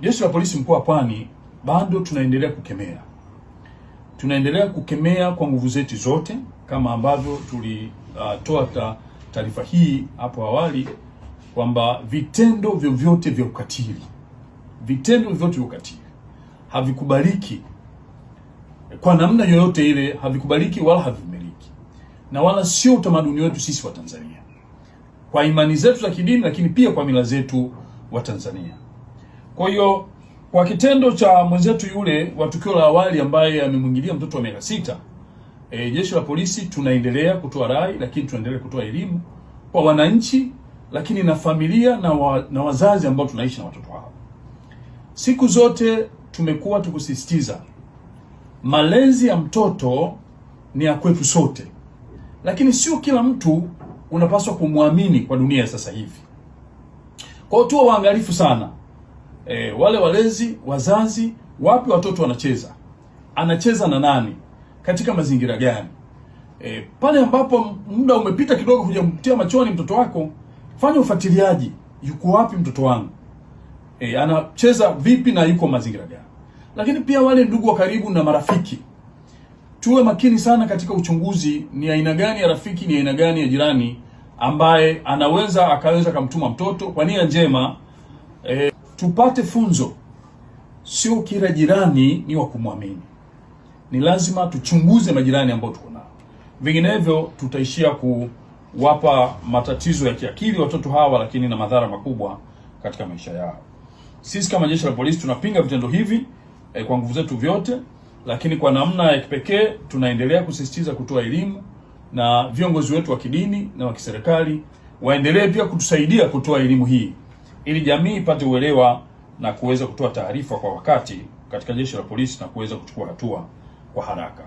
Jeshi la Polisi mkoa wa Pwani bado tunaendelea kukemea kwa nguvu zetu zote, kama ambavyo tulitoa taarifa hii hapo awali kwamba vitendo vyovyote vya ukatili havikubaliki kwa namna yoyote ile, havikubaliki wala havimiliki, na wala sio utamaduni wetu sisi wa Tanzania, kwa imani zetu za kidini, lakini pia kwa mila zetu wa Tanzania. Kwa hiyo kwa kitendo cha mwenzetu yule wa tukio la awali ambaye amemwingilia mtoto wa miaka 6, Jeshi la Polisi tunaendelea kutoa rai, lakini tunaendelea kutoa elimu kwa wananchi, lakini na familia na wazazi ambao tunaishi na watoto hao. Siku zote tumekuwa tukusisitiza malezi ya mtoto ni ya kwetu sote, lakini sio kila mtu unapaswa kumwamini kwa dunia sasa hivi. Kwa hiyo tuwe waangalifu sana. Wale walezi, wazazi, wapi watoto wanacheza, anacheza na nani, katika mazingira gani? Pale ambapo muda umepita kidogo hujamtia machoni mtoto wako, fanya ufuatiliaji, yuko wapi mtoto wangu, anacheza vipi na yuko mazingira gani. Lakini pia wale ndugu wa karibu na marafiki, tuwe makini sana katika uchunguzi, ni aina gani ya rafiki, ni aina gani ya jirani ambaye akaweza kumtuma mtoto kwa nia njema. Tupate funzo, sio kila jirani ni wa kumwamini. Ni lazima tuchunguze majirani ambao tuko nao, vinginevyo tutaishia kuwapa matatizo ya kiakili watoto hawa, lakini na madhara makubwa katika maisha yao. Sisi kama Jeshi la Polisi tunapinga vitendo hivi kwa nguvu zetu vyote, lakini kwa namna ya kipekee tunaendelea kusisitiza kutoa elimu, na viongozi wetu wa kidini na wa kiserikali waendelee pia kutusaidia kutoa elimu hii, ili jamii ipate uelewa na kuweza kutoa taarifa kwa wakati katika Jeshi la Polisi na kuweza kuchukua hatua kwa haraka.